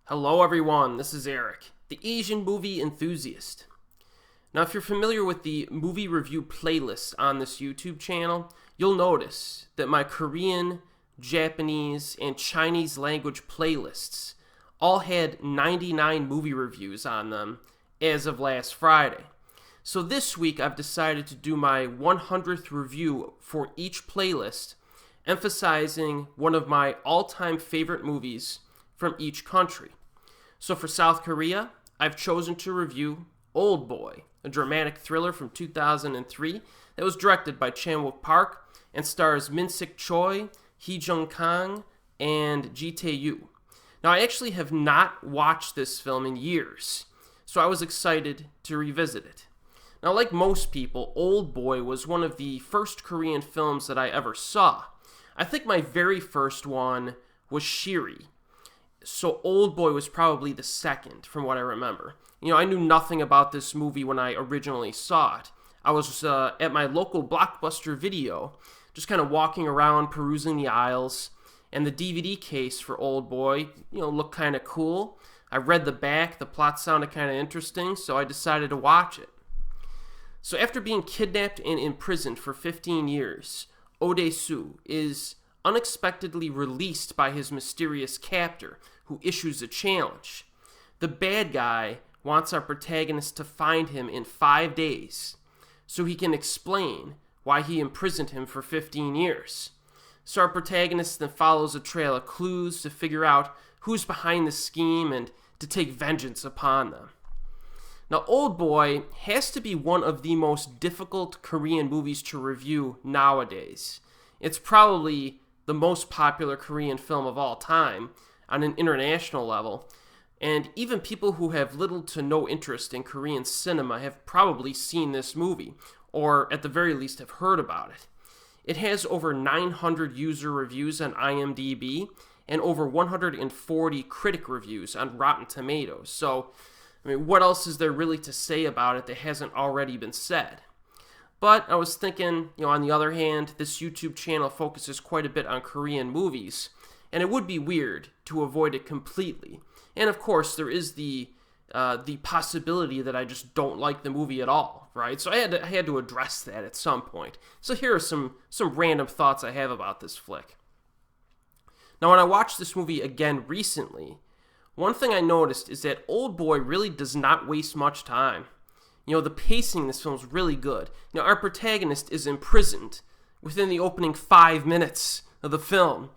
Hello everyone, this is Erik, the Asian movie enthusiast. Now if you're familiar with the movie review playlists on this YouTube channel, you'll notice that my Korean, Japanese, and Chinese language playlists all had 99 movie reviews on them as of last Friday. So this week I've decided to do my 100th review for each playlist, emphasizing one of my all-time favorite movies from each country. So for South Korea, I've chosen to review Oldboy, a dramatic thriller from 2003 that was directed by Chan-wook Park and stars Min-sik Choi, Hye-jeong Kang, and Ji-tae Yu. Now, I actually have not watched this film in years, so I was excited to revisit it. Now, like most people, Oldboy was one of the first Korean films that I ever saw. I think my very first one was Shiri. So Oldboy was probably the second, from what I remember. I knew nothing about this movie when I originally saw it. I was at my local Blockbuster Video, just kind of walking around, perusing the aisles, and the DVD case for Oldboy, looked kind of cool. I read the back, the plot sounded kind of interesting, so I decided to watch it. So after being kidnapped and imprisoned for 15 years, Oh Dae-su is unexpectedly released by his mysterious captor, who issues a challenge. The bad guy wants our protagonist to find him in 5 days, so he can explain why he imprisoned him for 15 years. So our protagonist then follows a trail of clues to figure out who's behind the scheme and to take vengeance upon them. Now, Oldboy has to be one of the most difficult Korean movies to review nowadays. It's probably the most popular Korean film of all time on an international level, and even people who have little to no interest in Korean cinema have probably seen this movie, or at the very least have heard about it. It has over 900 user reviews on IMDb and over 140 critic reviews on Rotten Tomatoes. So, what else is there really to say about it that hasn't already been said? But I was thinking, on the other hand, this YouTube channel focuses quite a bit on Korean movies, and it would be weird to avoid it completely. And of course, there is the possibility that I just don't like the movie at all, right? So I had to address that at some point. So here are some random thoughts I have about this flick. Now, when I watched this movie again recently, one thing I noticed is that Oldboy really does not waste much time. The pacing in this film is really good. Our protagonist is imprisoned within the opening 5 minutes of the film,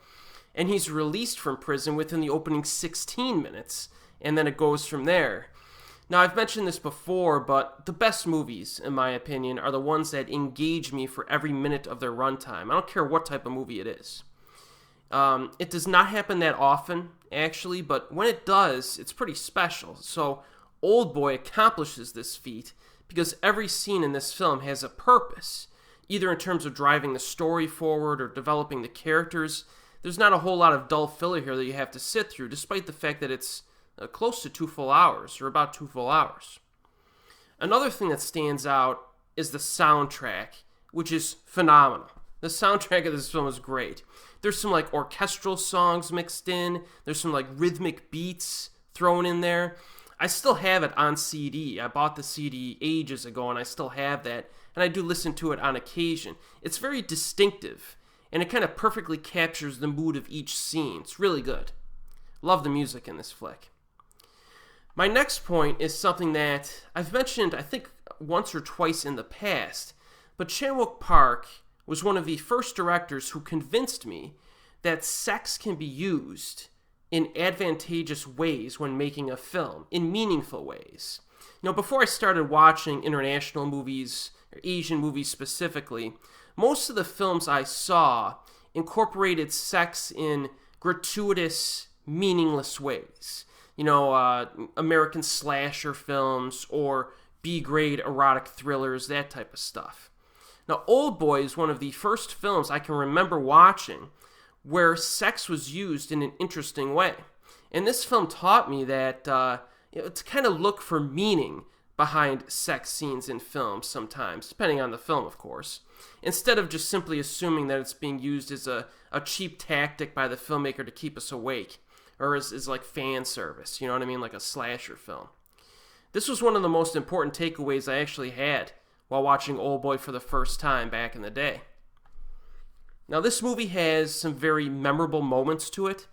and he's released from prison within the opening 16 minutes, and then it goes from there. Now, I've mentioned this before, but the best movies, in my opinion, are the ones that engage me for every minute of their runtime. I don't care what type of movie it is. It does not happen that often, actually, but when it does, it's pretty special. So Oldboy accomplishes this feat because every scene in this film has a purpose, either in terms of driving the story forward or developing the characters. There's not a whole lot of dull filler here that you have to sit through, despite the fact that it's close to 2 full hours, or about 2 full hours. Another thing that stands out is the soundtrack, which is phenomenal. The soundtrack of this film is great. There's some orchestral songs mixed in. There's some rhythmic beats thrown in there. I still have it on CD. I bought the CD ages ago, and I still have that. And I do listen to it on occasion. It's very distinctive, and it kind of perfectly captures the mood of each scene. It's really good. Love the music in this flick. My next point is something that I've mentioned, I think, once or twice in the past, but Chan-wook Park was one of the first directors who convinced me that sex can be used in advantageous ways when making a film, in meaningful ways. Before I started watching international movies, or Asian movies specifically, most of the films I saw incorporated sex in gratuitous, meaningless ways. American slasher films or B-grade erotic thrillers, that type of stuff. Now, Oldboy is one of the first films I can remember watching where sex was used in an interesting way. And this film taught me that to kind of look for meaning behind sex scenes in films sometimes, depending on the film, of course, instead of just simply assuming that it's being used as a cheap tactic by the filmmaker to keep us awake, or is like fan service, you know what I mean, like a slasher film. This was one of the most important takeaways I actually had while watching Oldboy for the first time back in the day. Now, this movie has some very memorable moments to it.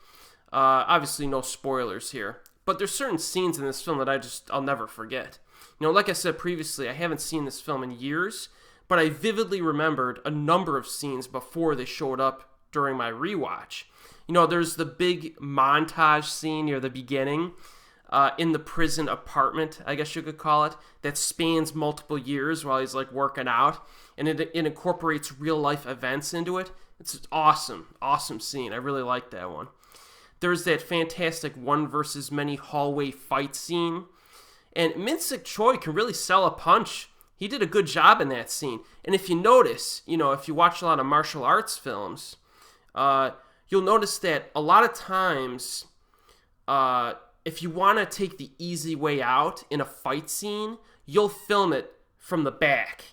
Obviously, no spoilers here, but there's certain scenes in this film that I'll never forget. You know, like I said previously, I haven't seen this film in years, but I vividly remembered a number of scenes before they showed up during my rewatch. You know, there's the big montage scene near the beginning in the prison apartment, I guess you could call it, that spans multiple years while he's like working out, and it incorporates real life events into it. It's an awesome scene. I really like that one. There's that fantastic one versus many hallway fight scene, and Min-sik Choi can really sell a punch. He did a good job in that scene. And if you notice, you know, if you watch a lot of martial arts films, you'll notice that a lot of times, if you want to take the easy way out in a fight scene, you'll film it from the back.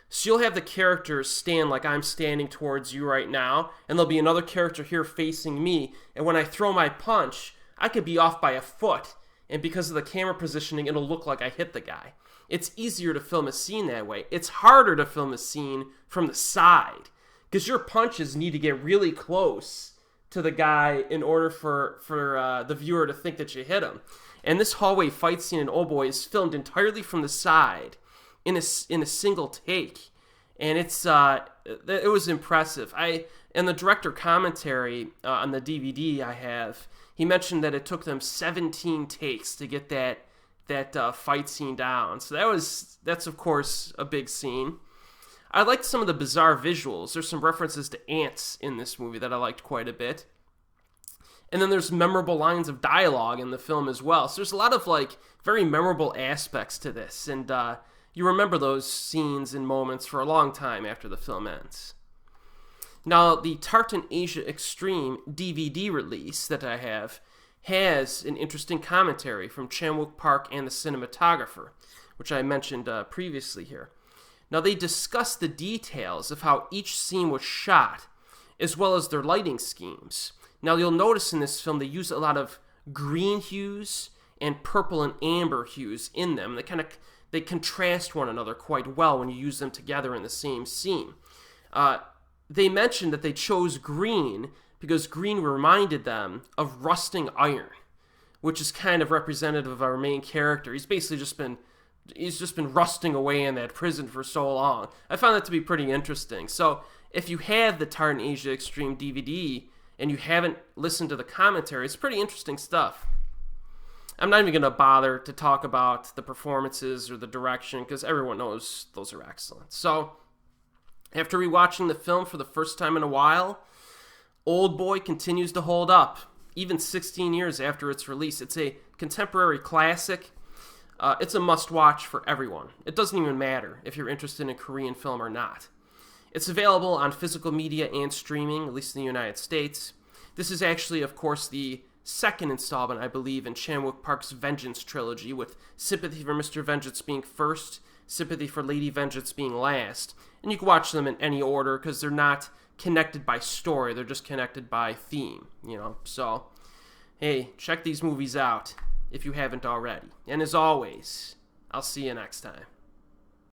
So you'll have the characters stand like I'm standing towards you right now, and there'll be another character here facing me, and when I throw my punch, I could be off by a foot, and because of the camera positioning, it'll look like I hit the guy. It's easier to film a scene that way. It's harder to film a scene from the side, because your punches need to get really close to the guy in order for the viewer to think that you hit him. And this hallway fight scene in Oldboy is filmed entirely from the side, in a single take, and it was impressive. In the director commentary on the DVD I have, he mentioned that it took them 17 takes to get that fight scene down. So that's of course a big scene. I liked some of the bizarre visuals. There's some references to ants in this movie that I liked quite a bit. And then there's memorable lines of dialogue in the film as well. So there's a lot of like very memorable aspects to this, and you remember those scenes and moments for a long time after the film ends. Now, the Tartan Asia Extreme DVD release that I have has an interesting commentary from Chan-wook Park and the cinematographer, which I mentioned previously here. Now, they discuss the details of how each scene was shot, as well as their lighting schemes. Now, you'll notice in this film they use a lot of green hues and purple and amber hues in them. They contrast one another quite well when you use them together in the same scene. They mentioned that they chose green because green reminded them of rusting iron, which is kind of representative of our main character. He's basically just been rusting away in that prison for so long. I found that to be pretty interesting. So if you have the Tartan Asia Extreme DVD and you haven't listened to the commentary, it's pretty interesting stuff. I'm not even going to bother to talk about the performances or the direction because everyone knows those are excellent. So, after rewatching the film for the first time in a while, Oldboy continues to hold up, even 16 years after its release. It's a contemporary classic. It's a must-watch for everyone. It doesn't even matter if you're interested in Korean film or not. It's available on physical media and streaming, at least in the United States. This is actually, of course, the second installment, I believe, in Chan-wook Park's Vengeance trilogy, with Sympathy for Mr. Vengeance being first, Sympathy for Lady Vengeance being last. And you can watch them in any order because they're not connected by story, they're just connected by theme, you know. So, hey, check these movies out if you haven't already. And as always, I'll see you next time.